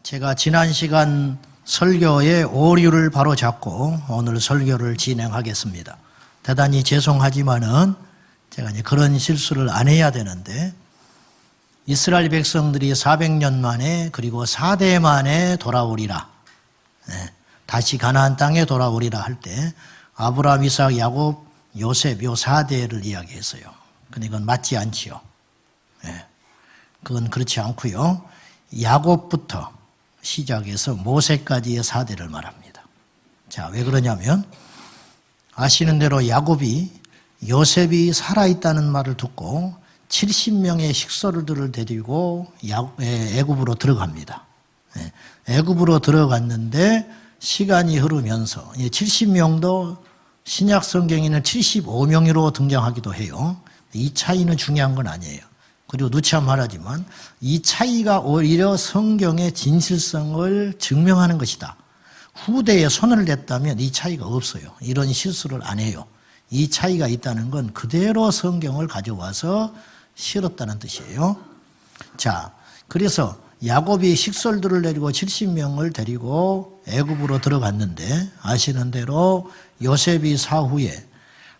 제가 지난 시간 설교의 오류를 바로잡고 오늘 설교를 진행하겠습니다. 대단히 죄송하지만은 제가 이제 그런 실수를 안 해야 되는데, 이스라엘 백성들이 400년 만에 그리고 4대 만에 돌아오리라, 다시 가나안 땅에 돌아오리라 할 때 아브라함, 이삭, 야곱, 요셉 요 4대를 이야기했어요. 근데 이건 맞지 않지요. 그건 그렇지 않고요. 야곱부터 시작해서 모세까지의 4대를 말합니다. 자, 왜 그러냐면 아시는 대로 야곱이 요셉이 살아있다는 말을 듣고 70명의 식솔들을 데리고 애굽으로 들어갑니다. 애굽으로 들어갔는데 시간이 흐르면서 70명도 신약 성경에는 75명으로 등장하기도 해요. 이 차이는 중요한 건 아니에요. 그리고 누차 말하지만 이 차이가 오히려 성경의 진실성을 증명하는 것이다. 후대에 손을 냈다면 이 차이가 없어요. 이런 실수를 안 해요. 이 차이가 있다는 건 그대로 성경을 가져와서 실었다는 뜻이에요. 자, 그래서 야곱이 식솔들을 데리고 70명을 데리고 애굽으로 들어갔는데, 아시는 대로 요셉이 사후에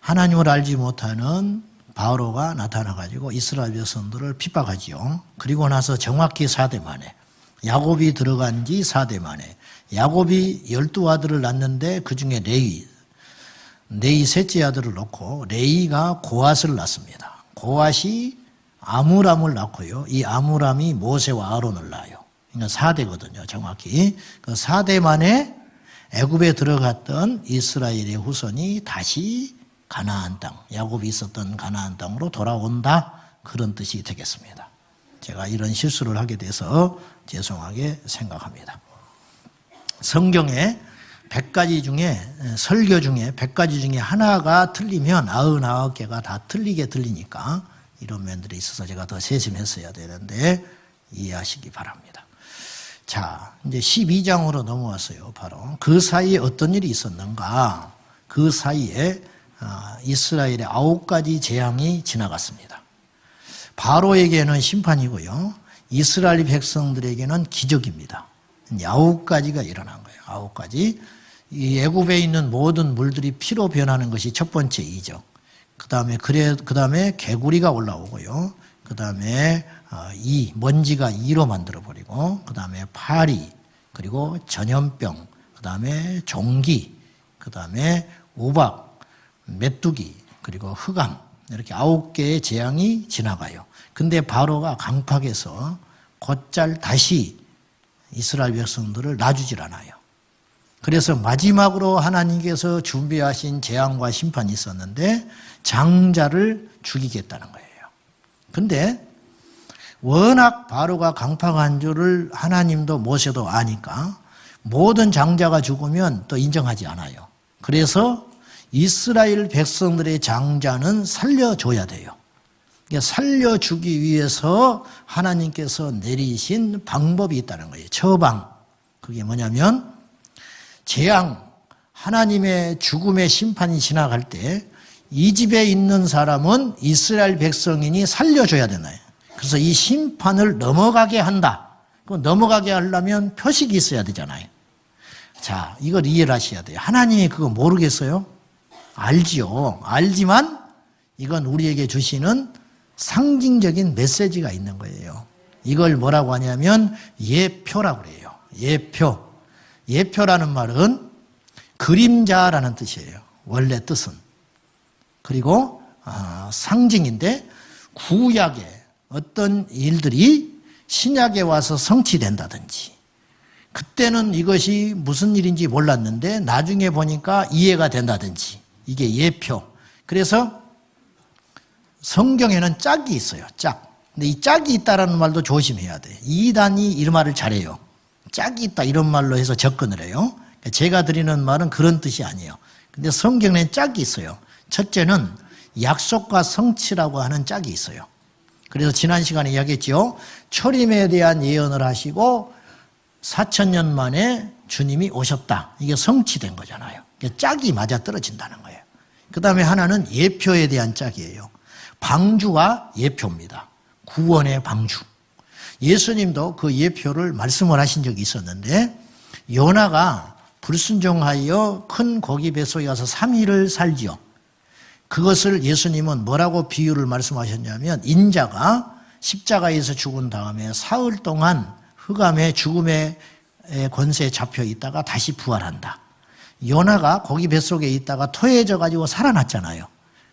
하나님을 알지 못하는 바로가 나타나가지고 이스라엘 백성들을 핍박하지요. 그리고 나서 정확히 4대 만에, 야곱이 들어간 지 4대 만에, 야곱이 12아들을 낳는데 그 중에 레위 셋째 아들을 놓고 레위가 고앗을 낳습니다. 고앗이 아므람을 낳고요. 이 아므람이 모세와 아론을 낳아요. 그러니까 4대거든요. 정확히. 그 4대 만에 애굽에 들어갔던 이스라엘의 후손이 다시 가나안 땅, 야곱이 있었던 가나안 땅으로 돌아온다, 그런 뜻이 되겠습니다. 제가 이런 실수를 하게 돼서 죄송하게 생각합니다. 성경에 100가지 중에, 설교 중에 100가지 중에 하나가 틀리면 99개가 다 틀리게 들리니까 이런 면들이 있어서 제가 더 세심했어야 되는데 이해하시기 바랍니다. 자, 이제 12장으로 넘어왔어요. 바로 그 사이에 어떤 일이 있었는가. 그 사이에 이스라엘의 9가지 재앙이 지나갔습니다. 바로에게는 심판이고요, 이스라엘 백성들에게는 기적입니다. 9가지가 일어난 거예요. 9가지. 이 애굽에 있는 모든 물들이 피로 변하는 것이 첫 번째 이적. 그 다음에 개구리가 올라오고요. 그 다음에 먼지가 이로 만들어 버리고, 그 다음에 파리, 그리고 전염병, 그 다음에 종기, 그 다음에 우박, 메뚜기, 그리고 흑암, 이렇게 9개의 재앙이 지나가요. 근데 바로가 강팍해서 곧잘 다시 이스라엘 백성들을 놔주질 않아요. 그래서 마지막으로 하나님께서 준비하신 재앙과 심판이 있었는데 장자를 죽이겠다는 거예요. 근데 워낙 바로가 강팍한 줄을 하나님도 모세도 아니까 모든 장자가 죽으면 또 인정하지 않아요. 그래서 이스라엘 백성들의 장자는 살려줘야 돼요. 살려주기 위해서 하나님께서 내리신 방법이 있다는 거예요. 처방. 그게 뭐냐면, 재앙, 하나님의 죽음의 심판이 지나갈 때 이 집에 있는 사람은 이스라엘 백성이니 살려줘야 되나요? 그래서 이 심판을 넘어가게 한다. 넘어가게 하려면 표식이 있어야 되잖아요. 자, 이걸 이해를 하셔야 돼요. 하나님이 그거 모르겠어요? 알지요. 알지만 이건 우리에게 주시는 상징적인 메시지가 있는 거예요. 이걸 뭐라고 하냐면 예표라고 그래요. 예표. 예표라는 말은 그림자라는 뜻이에요. 원래 뜻은. 그리고 상징인데, 구약의 어떤 일들이 신약에 와서 성취된다든지, 그때는 이것이 무슨 일인지 몰랐는데 나중에 보니까 이해가 된다든지, 이게 예표. 그래서 성경에는 짝이 있어요. 짝. 근데 이 짝이 있다라는 말도 조심해야 돼. 이단이 이 말을 잘해요. 짝이 있다 이런 말로 해서 접근을 해요. 제가 드리는 말은 그런 뜻이 아니에요. 근데 성경에는 짝이 있어요. 첫째는 약속과 성취라고 하는 짝이 있어요. 그래서 지난 시간에 이야기했죠. 초림에 대한 예언을 하시고 4000년 만에 주님이 오셨다. 이게 성취된 거잖아요. 짝이 맞아떨어진다는 거예요. 그 다음에 하나는 예표에 대한 짝이에요. 방주가 예표입니다. 구원의 방주. 예수님도 그 예표를 말씀을 하신 적이 있었는데 요나가 불순종하여 큰 고기 뱃속에 가서 3일을 살지요. 그것을 예수님은 뭐라고 비유를 말씀하셨냐면 인자가 십자가에서 죽은 다음에 사흘 동안 흑암의 죽음의 권세에 잡혀 있다가 다시 부활한다. 요나가 고기 뱃속에 있다가 토해져 가지고 살아났잖아요.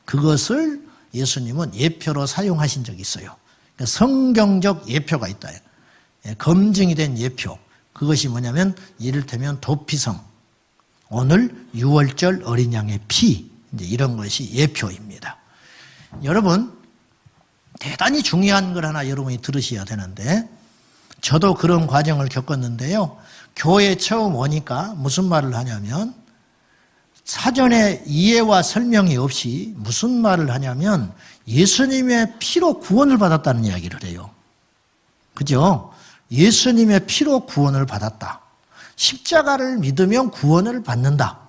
그것을 예수님은 예표로 사용하신 적이 있어요. 성경적 예표가 있다. 검증이 된 예표. 그것이 뭐냐면 이를테면 도피성, 오늘 유월절 어린 양의 피, 이제 이런 것이 예표입니다. 여러분, 대단히 중요한 걸 하나 여러분이 들으셔야 되는데, 저도 그런 과정을 겪었는데요. 교회 처음 오니까 무슨 말을 하냐면 사전에 이해와 설명이 없이 무슨 말을 하냐면 예수님의 피로 구원을 받았다는 이야기를 해요. 그죠? 예수님의 피로 구원을 받았다. 십자가를 믿으면 구원을 받는다.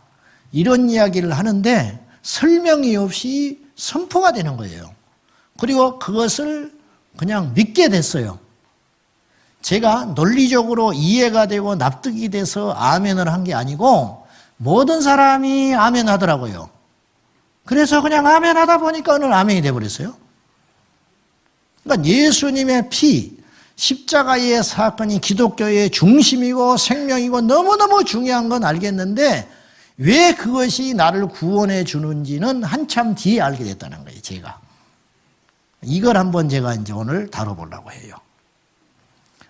이런 이야기를 하는데 설명이 없이 선포가 되는 거예요. 그리고 그것을 그냥 믿게 됐어요. 제가 논리적으로 이해가 되고 납득이 돼서 아멘을 한 게 아니고 모든 사람이 아멘 하더라고요. 그래서 그냥 아멘 하다 보니까 오늘 아멘이 돼버렸어요. 그러니까 예수님의 피, 십자가의 사건이 기독교의 중심이고 생명이고 너무너무 중요한 건 알겠는데 왜 그것이 나를 구원해 주는지는 한참 뒤에 알게 됐다는 거예요, 제가. 이걸 한번 제가 이제 오늘 다뤄보려고 해요.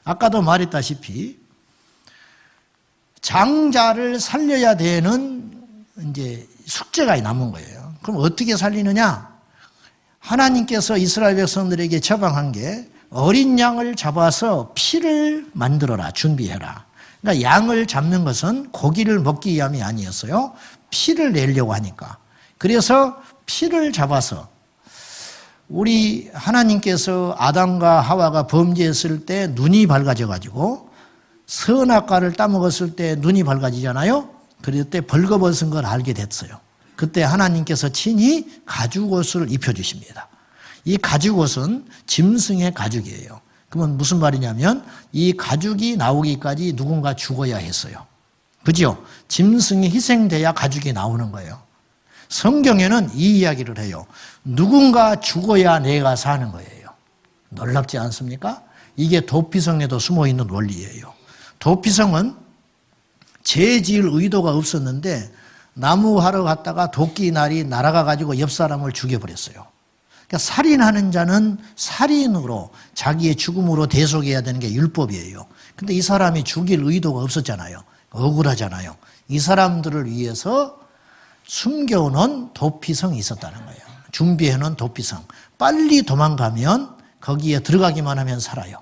아까도 말했다시피 장자를 살려야 되는 이제 숙제가 남은 거예요. 그럼 어떻게 살리느냐? 하나님께서 이스라엘 백성들에게 처방한 게 어린 양을 잡아서 피를 만들어라, 준비해라. 그러니까 양을 잡는 것은 고기를 먹기 위함이 아니었어요. 피를 내려고 하니까. 그래서 피를 잡아서 우리 하나님께서 아담과 하와가 범죄했을 때 눈이 밝아져 가지고 선악과를 따먹었을 때 눈이 밝아지잖아요. 그럴 때 벌거벗은 걸 알게 됐어요. 그때 하나님께서 친히 가죽옷을 입혀주십니다. 이 가죽옷은 짐승의 가죽이에요. 그러면 무슨 말이냐면 이 가죽이 나오기까지 누군가 죽어야 했어요. 그죠? 짐승이 희생돼야 가죽이 나오는 거예요. 성경에는 이 이야기를 해요. 누군가 죽어야 내가 사는 거예요. 놀랍지 않습니까? 이게 도피성에도 숨어있는 원리예요. 도피성은 죄 지을 의도가 없었는데 나무하러 갔다가 도끼날이 날아가 가지고 옆 사람을 죽여버렸어요. 그러니까 살인하는 자는 살인으로 자기의 죽음으로 대속해야 되는 게 율법이에요. 근데 이 사람이 죽일 의도가 없었잖아요. 억울하잖아요. 이 사람들을 위해서 숨겨놓은 도피성이 있었다는 거예요. 준비해놓은 도피성. 빨리 도망가면 거기에 들어가기만 하면 살아요.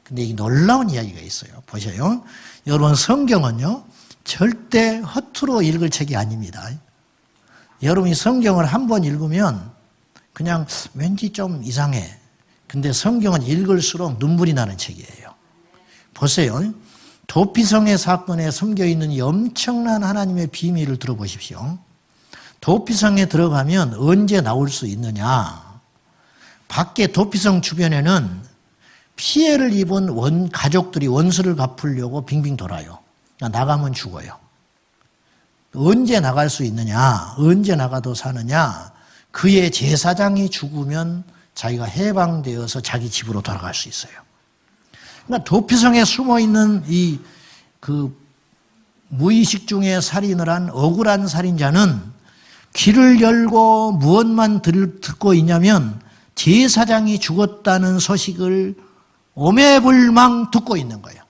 근데 이 놀라운 이야기가 있어요. 보세요. 여러분, 성경은요 절대 허투루 읽을 책이 아닙니다. 여러분이 성경을 한 번 읽으면 그냥 왠지 좀 이상해. 근데 성경은 읽을수록 눈물이 나는 책이에요. 보세요. 도피성의 사건에 숨겨있는 이 엄청난 하나님의 비밀을 들어보십시오. 도피성에 들어가면 언제 나올 수 있느냐? 밖에 도피성 주변에는 피해를 입은 가족들이 원수를 갚으려고 빙빙 돌아요. 그러니까 나가면 죽어요. 언제 나갈 수 있느냐? 언제 나가도 사느냐? 그의 제사장이 죽으면 자기가 해방되어서 자기 집으로 돌아갈 수 있어요. 그러니까 도피성에 숨어있는 무의식 중에 살인을 한 억울한 살인자는 귀를 열고 무엇만 듣고 있냐면 제사장이 죽었다는 소식을 오매불망 듣고 있는 거예요.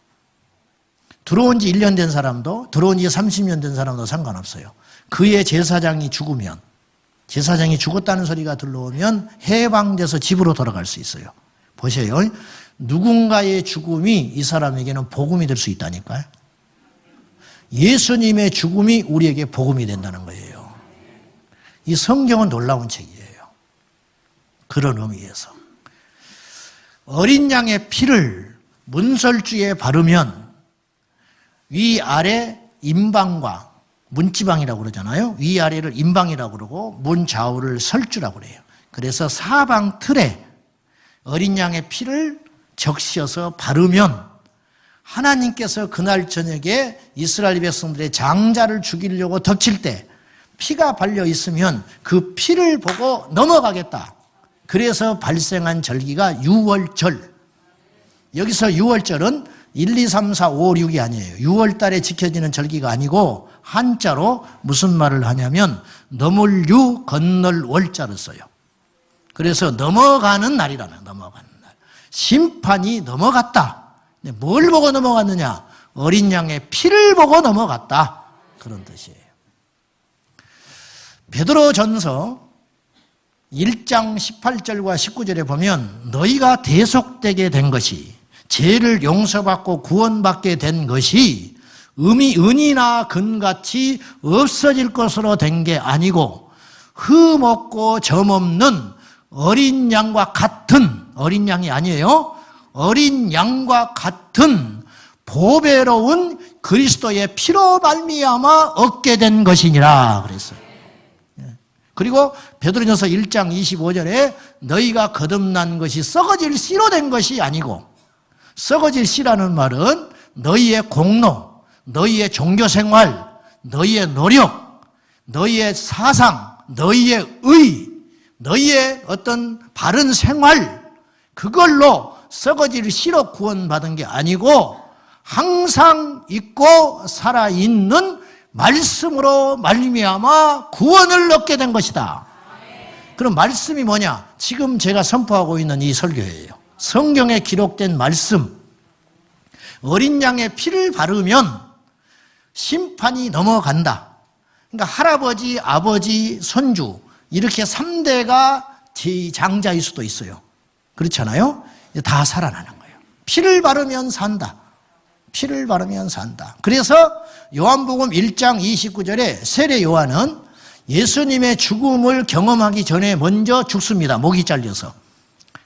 들어온 지 1년 된 사람도 들어온 지 30년 된 사람도 상관없어요. 그의 제사장이 죽으면 제사장이 죽었다는 소리가 들려오면 해방돼서 집으로 돌아갈 수 있어요. 보세요. 누군가의 죽음이 이 사람에게는 복음이 될 수 있다니까요. 예수님의 죽음이 우리에게 복음이 된다는 거예요. 이 성경은 놀라운 책이에요. 그런 의미에서 어린 양의 피를 문설주에 바르면 위아래 임방과 문지방이라고 그러잖아요. 위아래를 임방이라고 그러고 문 좌우를 설주라고 그래요. 그래서 사방 틀에 어린 양의 피를 적셔서 바르면 하나님께서 그날 저녁에 이스라엘 백성들의 장자를 죽이려고 덮칠 때 피가 발려 있으면 그 피를 보고 넘어가겠다. 그래서 발생한 절기가 유월절. 여기서 유월절은 1, 2, 3, 4, 5, 6이 아니에요. 6월 달에 지켜지는 절기가 아니고 한자로 무슨 말을 하냐면 넘을 유 건널 월자를 써요. 그래서 넘어가는 날이라는, 넘어가는 날. 심판이 넘어갔다. 뭘 보고 넘어갔느냐? 어린 양의 피를 보고 넘어갔다. 그런 뜻이에요. 베드로전서 1장 18절과 19절에 보면 너희가 대속되게 된 것이, 죄를 용서받고 구원받게 된 것이 은이나 금같이 없어질 것으로 된 게 아니고 흠없고 점없는 어린 양과 같은, 어린 양이 아니에요, 어린 양과 같은 보배로운 그리스도의 피로 말미암아 얻게 된 것이니라 그랬어요. 그리고 베드로전서 1장 25절에 너희가 거듭난 것이 썩어질 씨로 된 것이 아니고, 썩어질 씨라는 말은 너희의 공로, 너희의 종교생활, 너희의 노력, 너희의 사상, 너희의 의, 너희의 어떤 바른 생활, 그걸로 썩어질 씨로 구원받은 게 아니고 항상 있고 살아있는 말씀으로 말미암아 구원을 얻게 된 것이다. 그럼 말씀이 뭐냐? 지금 제가 선포하고 있는 이 설교예요. 성경에 기록된 말씀. 어린 양의 피를 바르면 심판이 넘어간다. 그러니까 할아버지, 아버지, 손주 이렇게 3대가 장자일 수도 있어요. 그렇잖아요? 다 살아나는 거예요. 피를 바르면 산다. 피를 바르면 산다. 그래서 요한복음 1장 29절에 세례 요한은 예수님의 죽음을 경험하기 전에 먼저 죽습니다. 목이 잘려서.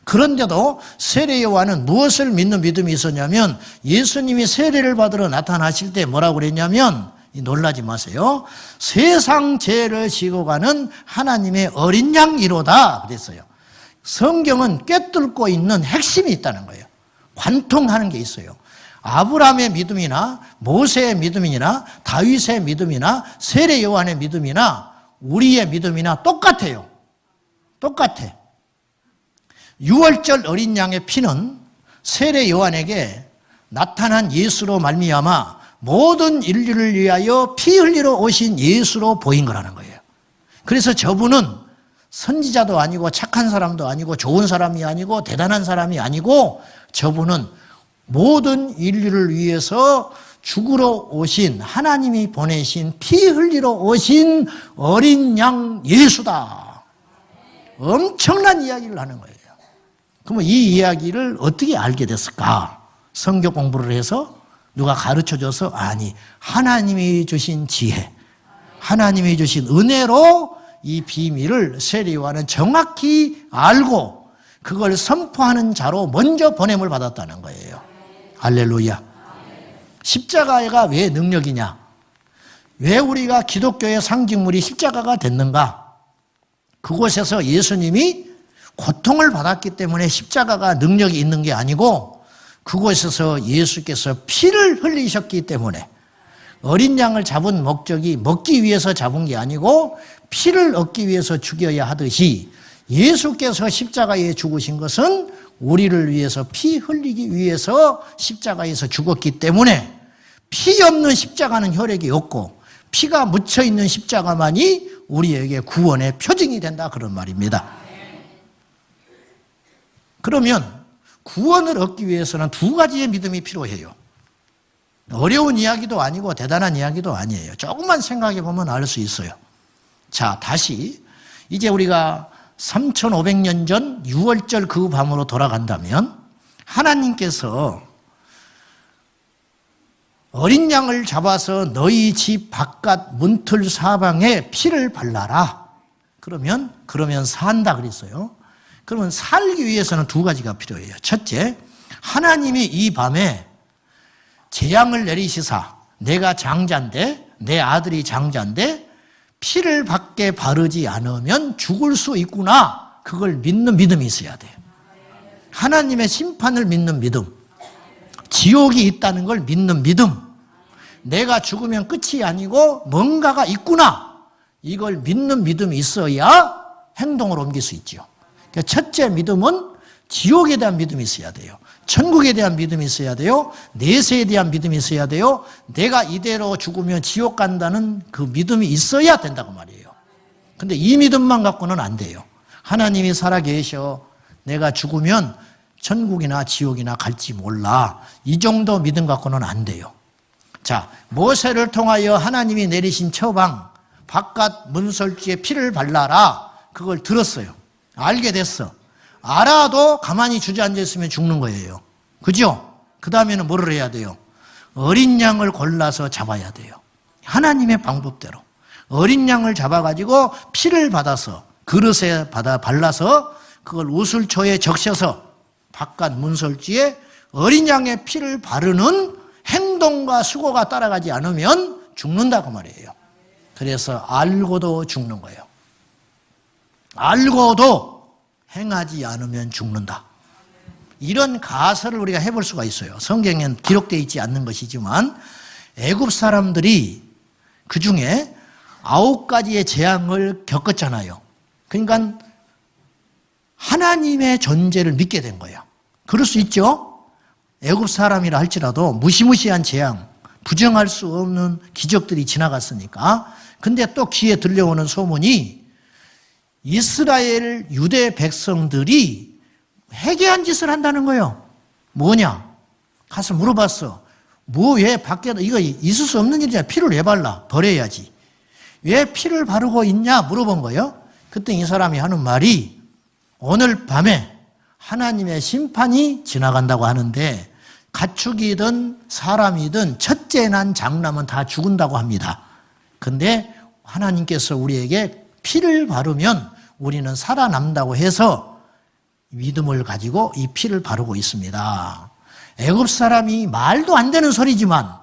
그런데도 세례 요한은 무엇을 믿는 믿음이 있었냐면 예수님이 세례를 받으러 나타나실 때 뭐라고 그랬냐면, 놀라지 마세요, 세상 죄를 지고 가는 하나님의 어린 양이로다 그랬어요. 성경은 꿰뚫고 있는 핵심이 있다는 거예요. 관통하는 게 있어요. 아브라함의 믿음이나 모세의 믿음이나 다윗의 믿음이나 세례 요한의 믿음이나 우리의 믿음이나 똑같아요. 똑같아. 유월절 어린 양의 피는 세례 요한에게 나타난 예수로 말미암아 모든 인류를 위하여 피 흘리러 오신 예수로 보인 거라는 거예요. 그래서 저분은 선지자도 아니고 착한 사람도 아니고 좋은 사람이 아니고 대단한 사람이 아니고 저분은 모든 인류를 위해서 죽으러 오신, 하나님이 보내신 피 흘리러 오신 어린 양 예수다. 엄청난 이야기를 하는 거예요. 그러면 이 이야기를 어떻게 알게 됐을까? 성경 공부를 해서 누가 가르쳐줘서? 아니, 하나님이 주신 지혜, 하나님이 주신 은혜로 이 비밀을 세례 요한은 정확히 알고 그걸 선포하는 자로 먼저 보냄을 받았다는 거예요. 할렐루야. 십자가가 왜 능력이냐? 왜 우리가 기독교의 상징물이 십자가가 됐는가? 그곳에서 예수님이 고통을 받았기 때문에 십자가가 능력이 있는 게 아니고 그곳에서 예수께서 피를 흘리셨기 때문에, 어린 양을 잡은 목적이 먹기 위해서 잡은 게 아니고 피를 얻기 위해서 죽여야 하듯이 예수께서 십자가에 죽으신 것은 우리를 위해서 피 흘리기 위해서 십자가에서 죽었기 때문에 피 없는 십자가는 혈액이 없고 피가 묻혀있는 십자가만이 우리에게 구원의 표징이 된다, 그런 말입니다. 그러면 구원을 얻기 위해서는 두 가지의 믿음이 필요해요. 어려운 이야기도 아니고 대단한 이야기도 아니에요. 조금만 생각해 보면 알 수 있어요. 자, 다시 이제 우리가 3500년 전 6월절 그 밤으로 돌아간다면 하나님께서 어린 양을 잡아서 너희 집 바깥 문틀 사방에 피를 발라라. 그러면 산다 그랬어요. 그러면 살기 위해서는 두 가지가 필요해요. 첫째, 하나님이 이 밤에 재앙을 내리시사 내가 장자인데, 내 아들이 장자인데 피를 밖에 바르지 않으면 죽을 수 있구나. 그걸 믿는 믿음이 있어야 돼요. 하나님의 심판을 믿는 믿음, 지옥이 있다는 걸 믿는 믿음, 내가 죽으면 끝이 아니고 뭔가가 있구나, 이걸 믿는 믿음이 있어야 행동을 옮길 수 있죠. 그러니까 첫째 믿음은 지옥에 대한 믿음이 있어야 돼요. 천국에 대한 믿음이 있어야 돼요. 내세에 대한 믿음이 있어야 돼요. 내가 이대로 죽으면 지옥 간다는 그 믿음이 있어야 된다고 말이에요. 근데 이 믿음만 갖고는 안 돼요. 하나님이 살아계셔, 내가 죽으면 천국이나 지옥이나 갈지 몰라, 이 정도 믿음 갖고는 안 돼요. 자, 모세를 통하여 하나님이 내리신 처방, 바깥 문설주에 피를 발라라, 그걸 들었어요. 알게 됐어. 알아도 가만히 주저앉아 있으면 죽는 거예요. 그죠? 그 다음에는 뭐를 해야 돼요? 어린 양을 골라서 잡아야 돼요. 하나님의 방법대로 어린 양을 잡아가지고 피를 받아서 그릇에 발라서 그걸 우슬초에 적셔서 바깥 문설주에 어린 양의 피를 바르는 행동과 수고가 따라가지 않으면 죽는다고 말이에요. 그래서 알고도 죽는 거예요. 알고도 행하지 않으면 죽는다. 이런 가설을 우리가 해볼 수가 있어요. 성경에는 기록되어 있지 않는 것이지만 애굽 사람들이 그중에 9가지의 재앙을 겪었잖아요. 그러니까 하나님의 존재를 믿게 된 거예요. 그럴 수 있죠. 애굽 사람이라 할지라도 무시무시한 재앙, 부정할 수 없는 기적들이 지나갔으니까. 근데 또 귀에 들려오는 소문이 이스라엘 유대 백성들이 회개한 짓을 한다는 거예요. 뭐냐? 가서 물어봤어. 왜 밖에다, 이거 있을 수 없는 일이야. 피를 왜 발라? 버려야지. 왜 피를 바르고 있냐? 물어본 거예요. 그때 이 사람이 하는 말이 오늘 밤에 하나님의 심판이 지나간다고 하는데 가축이든 사람이든 첫째 난 장남은 다 죽은다고 합니다. 근데 하나님께서 우리에게 피를 바르면 우리는 살아남다고 해서 믿음을 가지고 이 피를 바르고 있습니다. 애굽 사람이 말도 안 되는 소리지만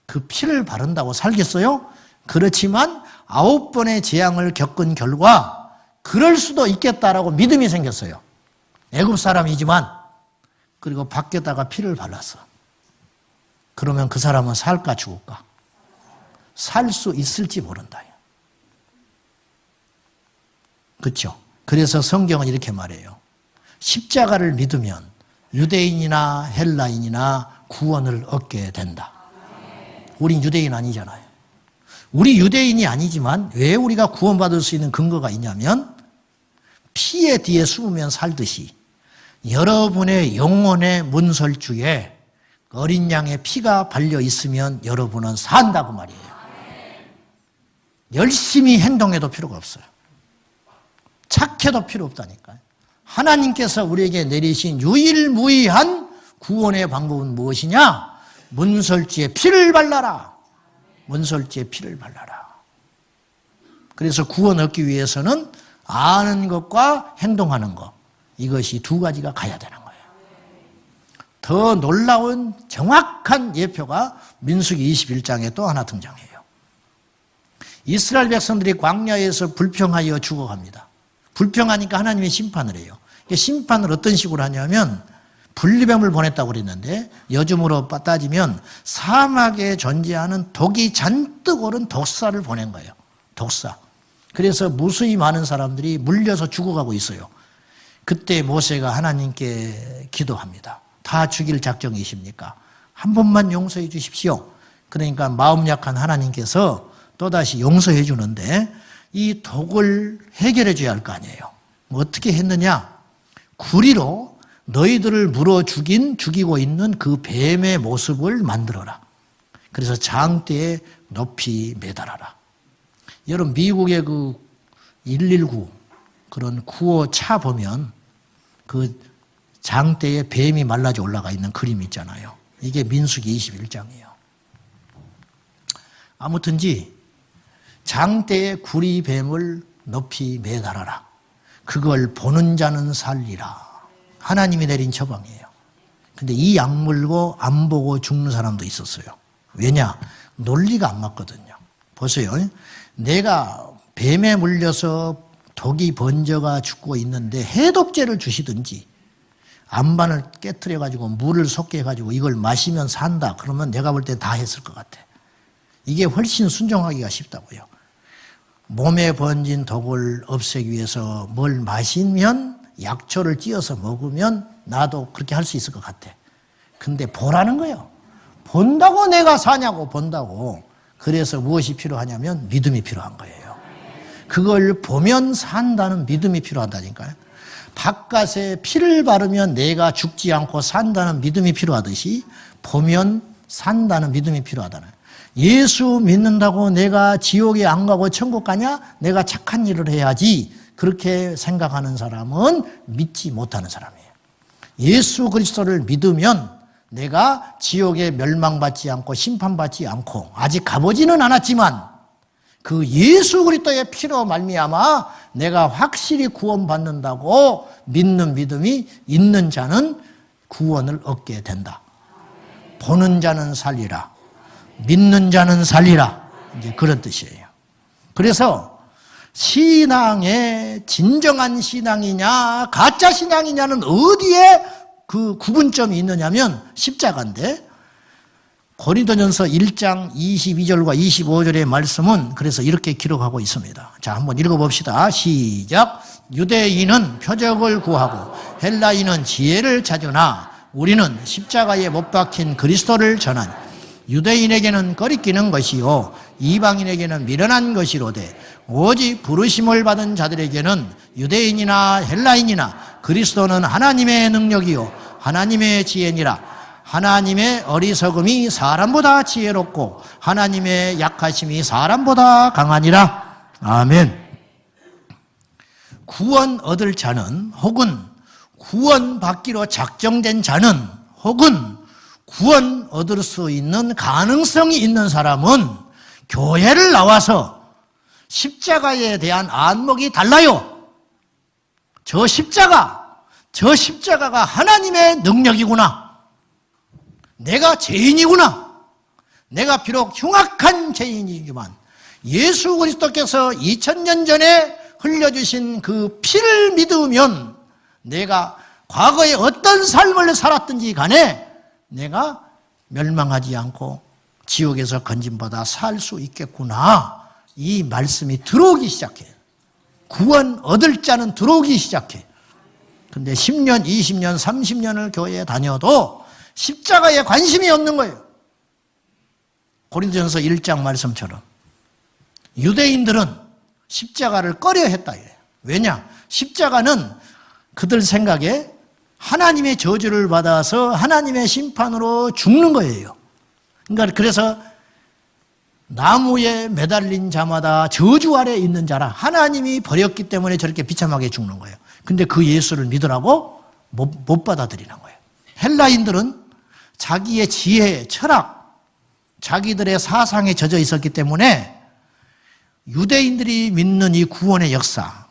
그 피를 바른다고 살겠어요? 그렇지만 9번의 재앙을 겪은 결과 그럴 수도 있겠다라고 믿음이 생겼어요. 애굽 사람이지만 그리고 밖에다가 피를 발랐어. 그러면 그 사람은 살까 죽을까? 살 수 있을지 모른다. 그렇죠? 그래서 성경은 이렇게 말해요. 십자가를 믿으면 유대인이나 헬라인이나 구원을 얻게 된다. 우린 유대인 아니잖아요. 우리 유대인이 아니지만 왜 우리가 구원받을 수 있는 근거가 있냐면 피의 뒤에 숨으면 살듯이 여러분의 영혼의 문설주에 어린 양의 피가 발려 있으면 여러분은 산다고 말이에요. 열심히 행동해도 필요가 없어요. 착해도 필요 없다니까요. 하나님께서 우리에게 내리신 유일무이한 구원의 방법은 무엇이냐? 문설주에 피를 발라라. 문설주에 피를 발라라. 그래서 구원 얻기 위해서는 아는 것과 행동하는 것, 이것이 두 가지가 가야 되는 거예요. 더 놀라운 정확한 예표가 민수기 21장에 또 하나 등장해요. 이스라엘 백성들이 광야에서 불평하여 죽어갑니다. 불평하니까 하나님이 심판을 해요. 심판을 어떤 식으로 하냐면 분리뱀을 보냈다고 그랬는데 요즘으로 따지면 사막에 존재하는 독이 잔뜩 오른 독사를 보낸 거예요. 독사. 그래서 무수히 많은 사람들이 물려서 죽어가고 있어요. 그때 모세가 하나님께 기도합니다. 다 죽일 작정이십니까? 한 번만 용서해 주십시오. 그러니까 마음 약한 하나님께서 또다시 용서해 주는데 이 독을 해결해 줘야 할 거 아니에요. 어떻게 했느냐? 구리로 너희들을 물어 죽이고 있는 그 뱀의 모습을 만들어라. 그래서 장대에 높이 매달아라. 여러분 미국의 그 119 그런 구호차 보면 그 장대에 뱀이 말라져 올라가 있는 그림이 있잖아요. 이게 민수기 21장이에요. 아무튼지 장대에 구리뱀을 높이 매달아라. 그걸 보는 자는 살리라. 하나님이 내린 처방이에요. 근데 이 약물고 안 보고 죽는 사람도 있었어요. 왜냐? 논리가 안 맞거든요. 보세요. 내가 뱀에 물려서 독이 번져가 죽고 있는데 해독제를 주시든지 안반을 깨트려가지고 물을 섞게 해가지고 이걸 마시면 산다. 그러면 내가 볼 때 다 했을 것 같아. 이게 훨씬 순종하기가 쉽다고요. 몸에 번진 독을 없애기 위해서 뭘 마시면 약초를 찧어서 먹으면 나도 그렇게 할 수 있을 것 같아. 근데 보라는 거예요. 본다고 내가 사냐고, 본다고. 그래서 무엇이 필요하냐면 믿음이 필요한 거예요. 그걸 보면 산다는 믿음이 필요하다니까요. 바깥에 피를 바르면 내가 죽지 않고 산다는 믿음이 필요하듯이 보면 산다는 믿음이 필요하다는 거예요. 예수 믿는다고 내가 지옥에 안 가고 천국 가냐? 내가 착한 일을 해야지. 그렇게 생각하는 사람은 믿지 못하는 사람이에요. 예수 그리스도를 믿으면 내가 지옥에 멸망받지 않고 심판받지 않고 아직 가보지는 않았지만 그 예수 그리스도의 피로 말미암아 내가 확실히 구원받는다고 믿는 믿음이 있는 자는 구원을 얻게 된다. 보는 자는 살리라. 믿는 자는 살리라. 이제 그런 뜻이에요. 그래서 신앙의 진정한 신앙이냐 가짜 신앙이냐는 어디에 그 구분점이 있느냐면 십자가인데 고린도전서 1장 22절과 25절의 말씀은 그래서 이렇게 기록하고 있습니다. 자, 한번 읽어봅시다. 시작. 유대인은 표적을 구하고 헬라인은 지혜를 찾으나 우리는 십자가에 못 박힌 그리스도를 전하니 유대인에게는 꺼리끼는 것이요 이방인에게는 미련한 것이로되 오직 부르심을 받은 자들에게는 유대인이나 헬라인이나 그리스도는 하나님의 능력이요 하나님의 지혜니라. 하나님의 어리석음이 사람보다 지혜롭고 하나님의 약하심이 사람보다 강하니라. 아멘. 구원 얻을 자는 혹은 구원받기로 작정된 자는 혹은 구원 얻을 수 있는 가능성이 있는 사람은 교회를 나와서 십자가에 대한 안목이 달라요. 저 십자가가 하나님의 능력이구나. 내가 죄인이구나. 내가 비록 흉악한 죄인이지만 예수 그리스도께서 2000년 전에 흘려주신 그 피를 믿으면 내가 과거에 어떤 삶을 살았든지 간에 내가 멸망하지 않고 지옥에서 건짐받아 살 수 있겠구나. 이 말씀이 들어오기 시작해. 구원 얻을 자는 들어오기 시작해. 근데 10년, 20년, 30년을 교회에 다녀도 십자가에 관심이 없는 거예요. 고린도전서 1장 말씀처럼 유대인들은 십자가를 꺼려 했다. 왜냐? 십자가는 그들 생각에 하나님의 저주를 받아서 하나님의 심판으로 죽는 거예요. 그러니까 그래서 나무에 매달린 자마다 저주 아래 있는 자라 하나님이 버렸기 때문에 저렇게 비참하게 죽는 거예요. 근데 그 예수를 믿으라고 못 받아들이는 거예요. 헬라인들은 자기의 지혜, 철학, 자기들의 사상에 젖어 있었기 때문에 유대인들이 믿는 이 구원의 역사,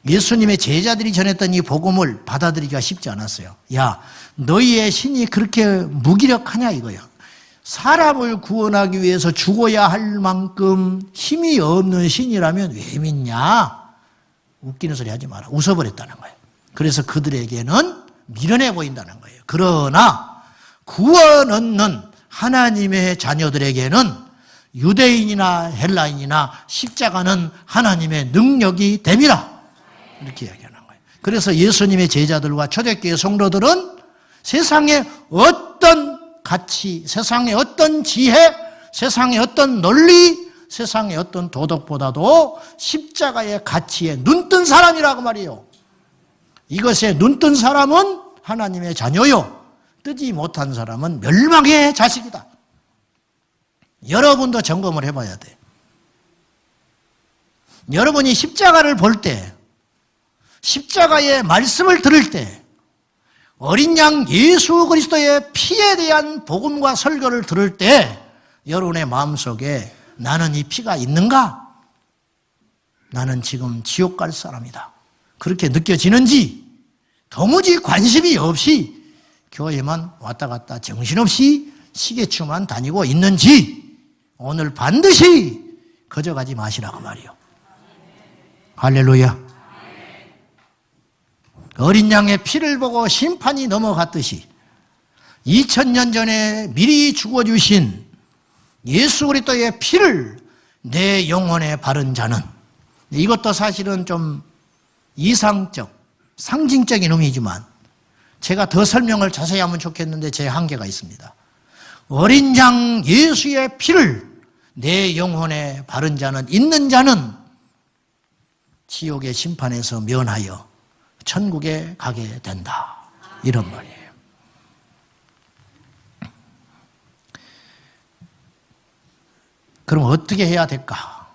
예수님의 제자들이 전했던 이 복음을 받아들이기가 쉽지 않았어요. 야, 너희의 신이 그렇게 무기력하냐 이거야. 사람을 구원하기 위해서 죽어야 할 만큼 힘이 없는 신이라면 왜 믿냐? 웃기는 소리 하지 마라. 웃어버렸다는 거예요. 그래서 그들에게는 미련해 보인다는 거예요. 그러나 구원 얻는 하나님의 자녀들에게는 유대인이나 헬라인이나 십자가는 하나님의 능력이 됨이라. 이렇게 이야기하는 거예요. 그래서 예수님의 제자들과 초대교회 성도들은 세상의 어떤 가치, 세상의 어떤 지혜, 세상의 어떤 논리, 세상의 어떤 도덕보다도 십자가의 가치에 눈뜬 사람이라고 말이에요. 이것에 눈뜬 사람은 하나님의 자녀요. 뜨지 못한 사람은 멸망의 자식이다. 여러분도 점검을 해봐야 돼. 여러분이 십자가를 볼 때, 십자가의 말씀을 들을 때, 어린 양 예수 그리스도의 피에 대한 복음과 설교를 들을 때 여러분의 마음속에 나는 이 피가 있는가? 나는 지금 지옥 갈 사람이다. 그렇게 느껴지는지 도무지 관심이 없이 교회만 왔다 갔다 정신없이 시계추만 다니고 있는지 오늘 반드시 거저가지 마시라고 말이요. 할렐루야. 어린 양의 피를 보고 심판이 넘어갔듯이 2000년 전에 미리 죽어주신 예수 그리스도의 피를 내 영혼에 바른 자는, 이것도 사실은 좀 이상적, 상징적인 의미지만 제가 더 설명을 자세히 하면 좋겠는데 제 한계가 있습니다. 어린 양 예수의 피를 내 영혼에 바른 자는, 있는 자는 지옥의 심판에서 면하여 천국에 가게 된다, 이런 말이에요. 그럼 어떻게 해야 될까?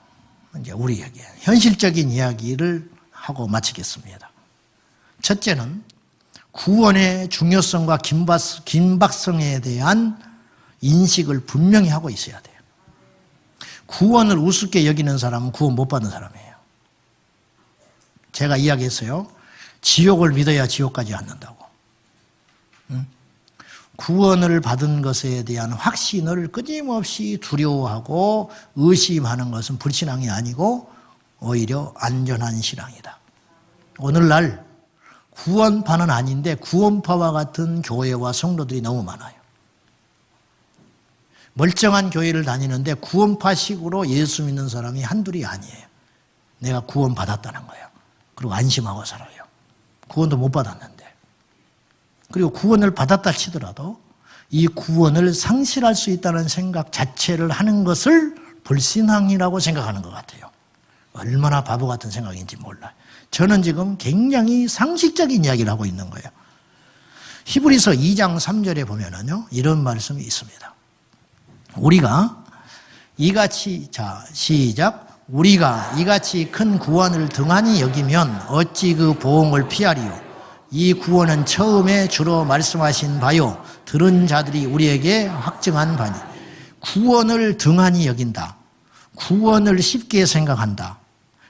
이제 우리에게 현실적인 이야기를 하고 마치겠습니다. 첫째는 구원의 중요성과 긴박성에 대한 인식을 분명히 하고 있어야 돼요. 구원을 우습게 여기는 사람은 구원 못 받는 사람이에요. 제가 이야기했어요. 지옥을 믿어야 지옥까지 않는다고. 구원을 받은 것에 대한 확신을 끊임없이 두려워하고 의심하는 것은 불신앙이 아니고 오히려 안전한 신앙이다. 오늘날 구원파는 아닌데 구원파와 같은 교회와 성도들이 너무 많아요. 멀쩡한 교회를 다니는데 구원파식으로 예수 믿는 사람이 한둘이 아니에요. 내가 구원 받았다는 거예요. 그리고 안심하고 살아요. 구원도 못 받았는데. 그리고 구원을 받았다 치더라도 이 구원을 상실할 수 있다는 생각 자체를 하는 것을 불신앙이라고 생각하는 것 같아요. 얼마나 바보 같은 생각인지 몰라요. 저는 지금 굉장히 상식적인 이야기를 하고 있는 거예요. 히브리서 2장 3절에 보면은요, 이런 말씀이 있습니다. 우리가 이같이, 자, 시작. 우리가 이같이 큰 구원을 등한히 여기면 어찌 그 보응을 피하리요. 이 구원은 처음에 주로 말씀하신 바요, 들은 자들이 우리에게 확증한 바니. 구원을 등한히 여긴다. 구원을 쉽게 생각한다.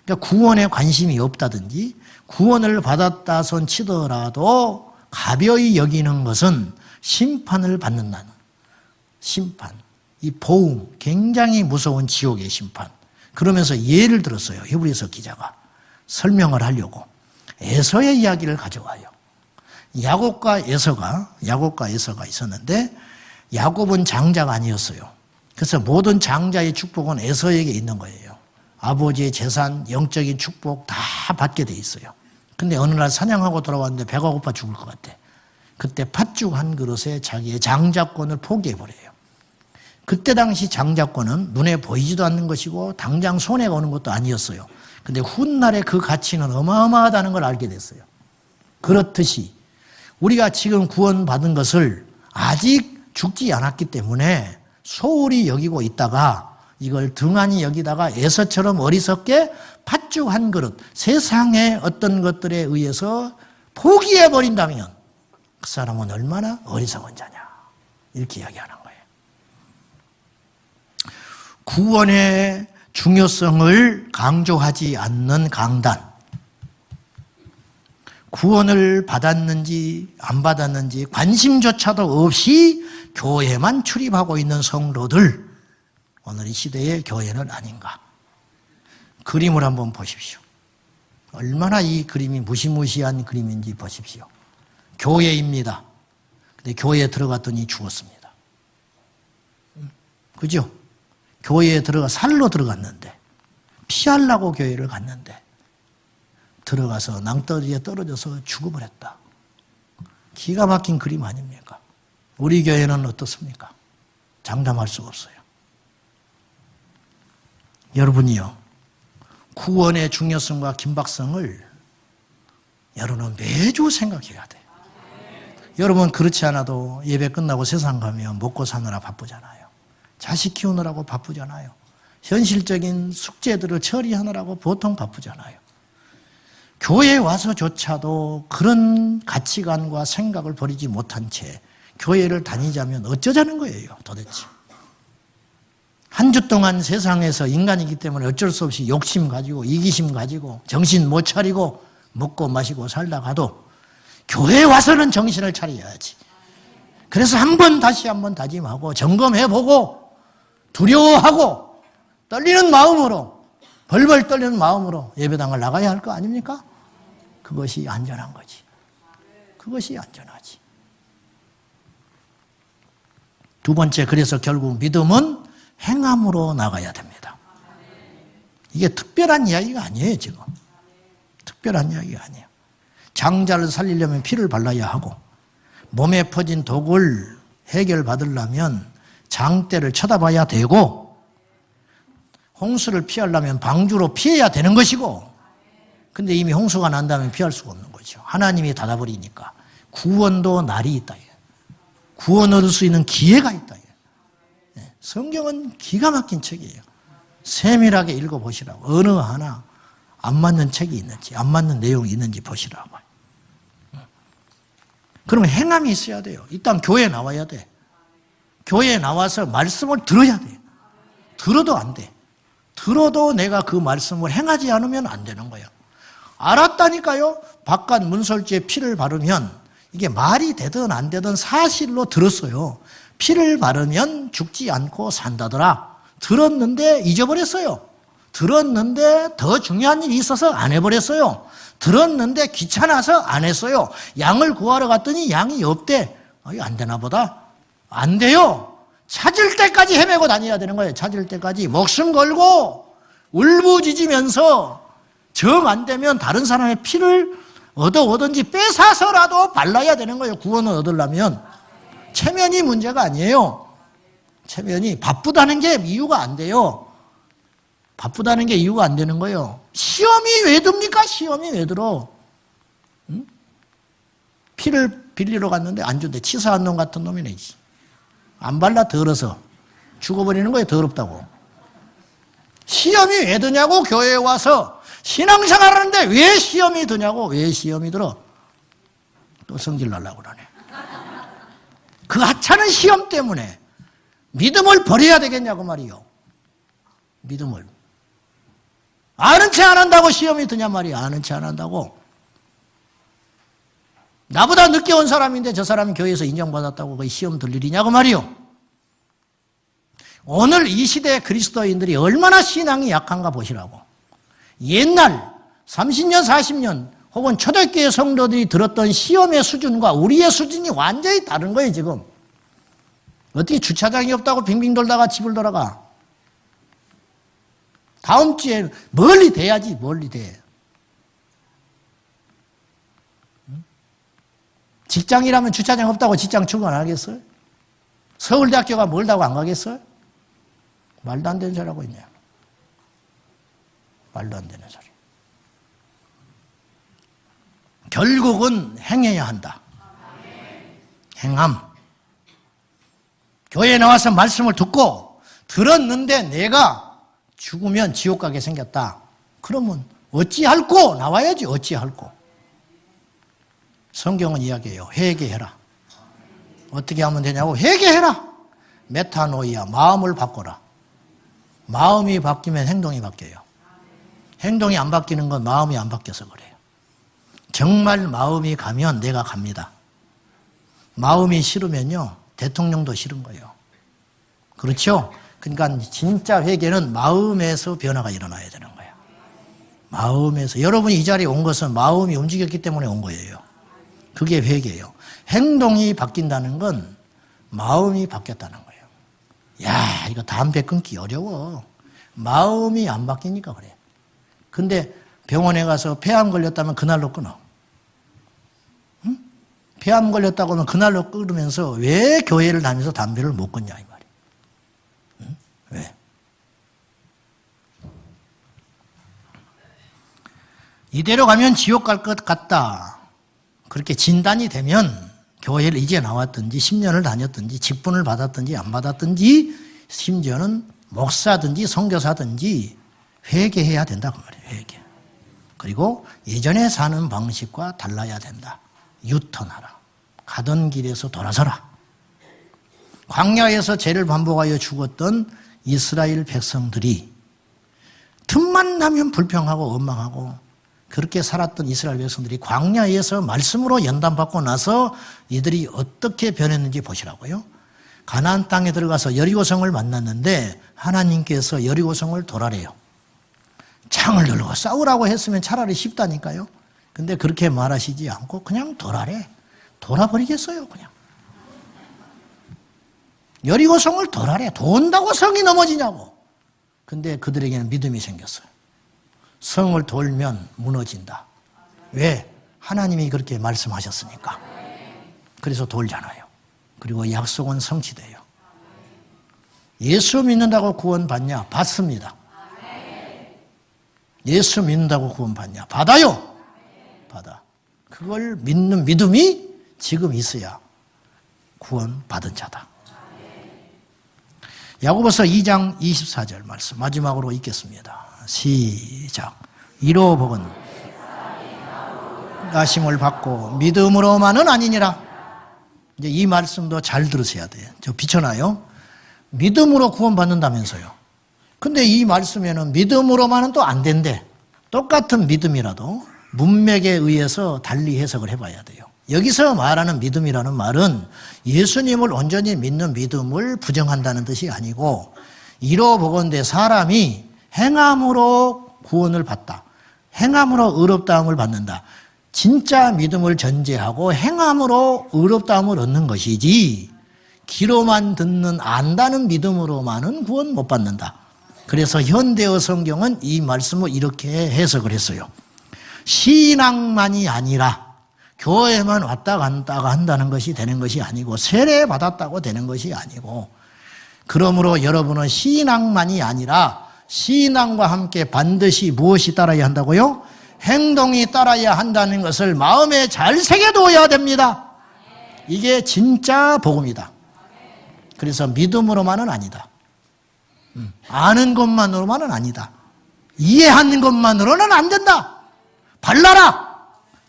그러니까 구원에 관심이 없다든지 구원을 받았다 손 치더라도 가벼이 여기는 것은 심판을 받는다는, 심판, 이 보응, 굉장히 무서운 지옥의 심판. 그러면서 예를 들었어요. 히브리서 기자가 설명을 하려고 에서의 이야기를 가져와요. 야곱과 에서가 있었는데 야곱은 장자가 아니었어요. 그래서 모든 장자의 축복은 에서에게 있는 거예요. 아버지의 재산, 영적인 축복 다 받게 돼 있어요. 근데 어느 날 사냥하고 돌아왔는데 배가 고파 죽을 것 같아. 그때 팥죽 한 그릇에 자기의 장자권을 포기해버려요. 그때 당시 장자권은 눈에 보이지도 않는 것이고 당장 손해가 오는 것도 아니었어요. 근데 훗날에 그 가치는 어마어마하다는 걸 알게 됐어요. 그렇듯이 우리가 지금 구원받은 것을 아직 죽지 않았기 때문에 소홀히 여기고 있다가 이걸 등한히 여기다가 에서처럼 어리석게 팥죽 한 그릇, 세상의 어떤 것들에 의해서 포기해버린다면 그 사람은 얼마나 어리석은 자냐, 이렇게 이야기하는 거예요. 구원의 중요성을 강조하지 않는 강단, 구원을 받았는지 안 받았는지 관심조차도 없이 교회만 출입하고 있는 성도들, 오늘 이 시대의 교회는 아닌가. 그림을 한번 보십시오. 얼마나 이 그림이 무시무시한 그림인지 보십시오. 교회입니다. 근데 교회에 들어갔더니 죽었습니다. 그죠? 교회에 살로 들어갔는데, 피하려고 교회를 갔는데 들어가서 낭떠러지에 떨어져서 죽어버렸다. 기가 막힌 그림 아닙니까? 우리 교회는 어떻습니까? 장담할 수가 없어요. 여러분이요, 구원의 중요성과 긴박성을 여러분은 매주 생각해야 돼요. 여러분 그렇지 않아도 예배 끝나고 세상 가면 먹고 사느라 바쁘잖아요. 자식 키우느라고 바쁘잖아요. 현실적인 숙제들을 처리하느라고 보통 바쁘잖아요. 교회에 와서조차도 그런 가치관과 생각을 버리지 못한 채 교회를 다니자면 어쩌자는 거예요, 도대체. 한 주 동안 세상에서 인간이기 때문에 어쩔 수 없이 욕심 가지고 이기심 가지고 정신 못 차리고 먹고 마시고 살다가도 교회에 와서는 정신을 차려야지. 그래서 다시 한 번 다짐하고 점검해보고 두려워하고 떨리는 마음으로, 벌벌 떨리는 마음으로 예배당을 나가야 할 거 아닙니까? 그것이 안전한 거지. 그것이 안전하지. 두 번째, 그래서 결국 믿음은 행함으로 나가야 됩니다. 이게 특별한 이야기가 아니에요, 지금. 특별한 이야기가 아니에요. 장자를 살리려면 피를 발라야 하고, 몸에 퍼진 독을 해결받으려면 장대를 쳐다봐야 되고, 홍수를 피하려면 방주로 피해야 되는 것이고, 근데 이미 홍수가 난다면 피할 수가 없는 거죠. 하나님이 닫아버리니까. 구원도 날이 있다. 구원 얻을 수 있는 기회가 있다. 성경은 기가 막힌 책이에요. 세밀하게 읽어보시라고. 어느 하나 안 맞는 책이 있는지, 안 맞는 내용이 있는지 보시라고. 그러면 행함이 있어야 돼요. 일단 교회에 나와야 돼. 교회에 나와서 말씀을 들어야 돼. 들어도 안 돼. 들어도 내가 그 말씀을 행하지 않으면 안 되는 거예요. 알았다니까요. 바깥 문설주에 피를 바르면 이게 말이 되든 안 되든 사실로 들었어요. 피를 바르면 죽지 않고 산다더라. 들었는데 잊어버렸어요. 들었는데 더 중요한 일이 있어서 안 해버렸어요. 들었는데 귀찮아서 안 했어요. 양을 구하러 갔더니 양이 없대. 이거 안 되나 보다. 안 돼요. 찾을 때까지 헤매고 다녀야 되는 거예요. 찾을 때까지 목숨 걸고 울부짖으면서 정 안 되면 다른 사람의 피를 얻어오든지 뺏어서라도 발라야 되는 거예요. 구원을 얻으려면. 체면이 문제가 아니에요. 체면이 바쁘다는 게 이유가 안 돼요. 바쁘다는 게 이유가 안 되는 거예요. 시험이 왜 듭니까? 시험이 왜 들어? 응? 피를 빌리러 갔는데 안 준대. 치사한 놈 같은 놈이네. 안 발라 더러서. 죽어버리는 거예요. 더럽다고. 시험이 왜 드냐고 교회에 와서. 신앙생활 하는데 왜 시험이 드냐고. 왜 시험이 들어? 또 성질 날라고 그러네. 그 하찮은 시험 때문에 믿음을 버려야 되겠냐고 말이요. 믿음을. 아는 체 안 한다고 시험이 드냐 말이야. 아는 체 안 한다고. 나보다 늦게 온 사람인데 저 사람이 교회에서 인정받았다고 그 시험 들 일이냐고 말이요. 오늘 이 시대 그리스도인들이 얼마나 신앙이 약한가 보시라고. 옛날 30년 40년 혹은 초대교회 성도들이 들었던 시험의 수준과 우리의 수준이 완전히 다른 거예요. 지금. 어떻게 주차장이 없다고 빙빙 돌다가 집을 돌아가. 다음 주에 멀리 돼야지. 멀리 돼. 직장이라면 주차장 없다고 직장 출근 안 하겠어요? 서울대학교가 멀다고 안 가겠어요? 말도 안 되는 소리 하고 있네요. 말도 안 되는 소리. 결국은 행해야 한다. 행함. 교회에 나와서 말씀을 듣고 들었는데 내가 죽으면 지옥 가게 생겼다. 그러면 어찌할꼬? 나와야지. 어찌할꼬? 성경은 이야기해요. 회개해라. 어떻게 하면 되냐고? 회개해라. 메타노이아. 마음을 바꿔라. 마음이 바뀌면 행동이 바뀌어요. 행동이 안 바뀌는 건 마음이 안 바뀌어서 그래요. 정말 마음이 가면 내가 갑니다. 마음이 싫으면요. 대통령도 싫은 거예요. 그렇죠? 그러니까 진짜 회개는 마음에서 변화가 일어나야 되는 거예요. 마음에서. 여러분이 이 자리에 온 것은 마음이 움직였기 때문에 온 거예요. 그게 회개예요. 행동이 바뀐다는 건 마음이 바뀌었다는 거예요. 야, 이거 담배 끊기 어려워. 마음이 안 바뀌니까 그래. 근데 병원에 가서 폐암 걸렸다면 그날로 끊어. 응? 폐암 걸렸다고 하면 그날로 끊으면서 왜 교회를 다니면서 담배를 못 끊냐 이 말이야. 응? 왜? 이대로 가면 지옥 갈 것 같다. 그렇게 진단이 되면 교회를 이제 나왔든지 10년을 다녔든지 직분을 받았든지 안 받았든지 심지어는 목사든지 선교사든지 회개해야 된다 그 말이에요. 회개. 그리고 예전에 사는 방식과 달라야 된다. 유턴하라. 가던 길에서 돌아서라. 광야에서 죄를 반복하여 죽었던 이스라엘 백성들이 틈만 나면 불평하고 원망하고 그렇게 살았던 이스라엘 백성들이 광야에서 말씀으로 연단받고 나서 이들이 어떻게 변했는지 보시라고요. 가나안 땅에 들어가서 여리고성을 만났는데 하나님께서 여리고성을 돌아래요. 창을 들고 싸우라고 했으면 차라리 쉽다니까요. 근데 그렇게 말하시지 않고 그냥 돌아래. 돌아버리겠어요, 그냥. 여리고성을 돌아래. 돈다고 성이 넘어지냐고. 근데 그들에게는 믿음이 생겼어요. 성을 돌면 무너진다. 왜? 하나님이 그렇게 말씀하셨으니까. 그래서 돌잖아요. 그리고 약속은 성취돼요. 예수 믿는다고 구원받냐? 받습니다. 예수 믿는다고 구원받냐? 받아요. 받아. 그걸 믿는 믿음이 지금 있어야 구원받은 자다. 야고보서 2장 24절 말씀 마지막으로 읽겠습니다. 시작. 이로 복은 나심을 받고 믿음으로만은 아니니라. 이제 이 말씀도 잘 들으셔야 돼요. 저 비춰놔요. 믿음으로 구원받는다면서요. 근데 이 말씀에는 믿음으로만은 또 안 된대. 똑같은 믿음이라도 문맥에 의해서 달리 해석을 해봐야 돼요. 여기서 말하는 믿음이라는 말은 예수님을 온전히 믿는 믿음을 부정한다는 뜻이 아니고, 이로 보건대 사람이 행함으로 구원을 받다. 행함으로 의롭다함을 받는다. 진짜 믿음을 전제하고 행함으로 의롭다함을 얻는 것이지, 귀로만 듣는 안다는 믿음으로만은 구원 못 받는다. 그래서 현대어 성경은 이 말씀을 이렇게 해석을 했어요. 신앙만이 아니라 교회만 왔다 갔다가 한다는 것이 되는 것이 아니고, 세례 받았다고 되는 것이 아니고, 그러므로 여러분은 신앙만이 아니라 신앙과 함께 반드시 무엇이 따라야 한다고요? 행동이 따라야 한다는 것을 마음에 잘 새겨두어야 됩니다. 이게 진짜 복음이다. 그래서 믿음으로만은 아니다. 아는 것만으로만은 아니다. 이해하는 것만으로는 안 된다. 발라라.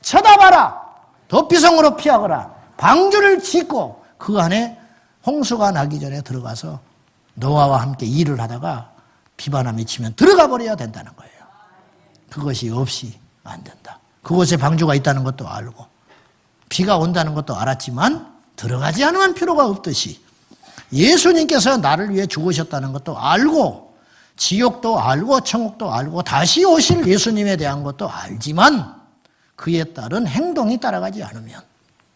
쳐다봐라. 도피성으로 피하거라. 방주를 짓고 그 안에 홍수가 나기 전에 들어가서 노아와 함께 일을 하다가 비바람이 치면 들어가 버려야 된다는 거예요. 그것이 없이 안 된다. 그곳에 방주가 있다는 것도 알고 비가 온다는 것도 알았지만 들어가지 않으면 필요가 없듯이 예수님께서 나를 위해 죽으셨다는 것도 알고 지옥도 알고 천국도 알고 다시 오실 예수님에 대한 것도 알지만 그에 따른 행동이 따라가지 않으면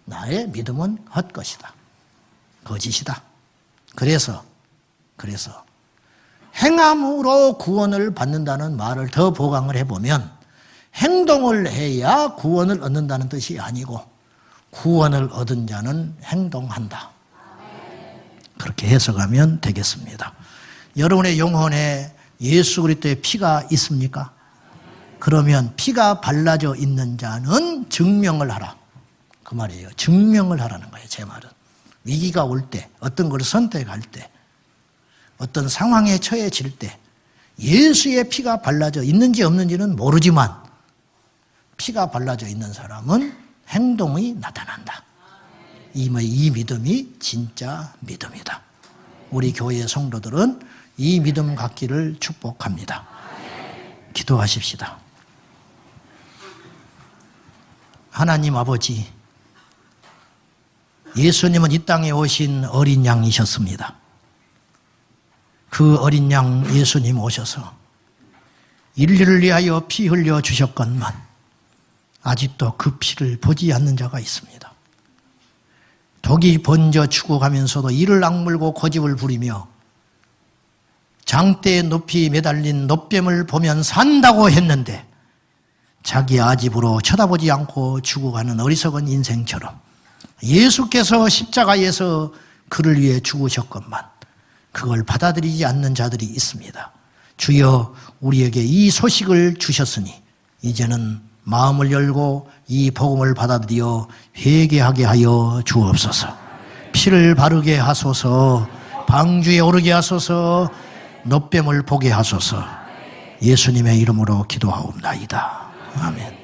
나의 믿음은 헛것이다. 거짓이다. 그래서 행함으로 구원을 받는다는 말을 더 보강을 해보면 행동을 해야 구원을 얻는다는 뜻이 아니고 구원을 얻은 자는 행동한다. 그렇게 해석하면 되겠습니다. 여러분의 영혼에 예수 그리스도의 피가 있습니까? 그러면 피가 발라져 있는 자는 증명을 하라. 그 말이에요. 증명을 하라는 거예요. 제 말은. 위기가 올 때, 어떤 걸 선택할 때, 어떤 상황에 처해질 때 예수의 피가 발라져 있는지 없는지는 모르지만 피가 발라져 있는 사람은 행동이 나타난다. 이 믿음이 진짜 믿음이다. 우리 교회 성도들은 이 믿음 갖기를 축복합니다. 기도하십시다. 하나님 아버지, 예수님은 이 땅에 오신 어린 양이셨습니다. 그 어린 양 예수님 오셔서 인류를 위하여 피 흘려 주셨건만 아직도 그 피를 보지 않는 자가 있습니다. 독이 번져 죽어가면서도 이를 악물고 고집을 부리며 장대에 높이 매달린 놋뱀을 보면 산다고 했는데 자기 아집으로 쳐다보지 않고 죽어가는 어리석은 인생처럼 예수께서 십자가에서 그를 위해 죽으셨건만 그걸 받아들이지 않는 자들이 있습니다. 주여, 우리에게 이 소식을 주셨으니 이제는 마음을 열고 이 복음을 받아들여 회개하게 하여 주옵소서. 피를 바르게 하소서. 방주에 오르게 하소서. 놋뱀을 보게 하소서. 예수님의 이름으로 기도하옵나이다. 아멘.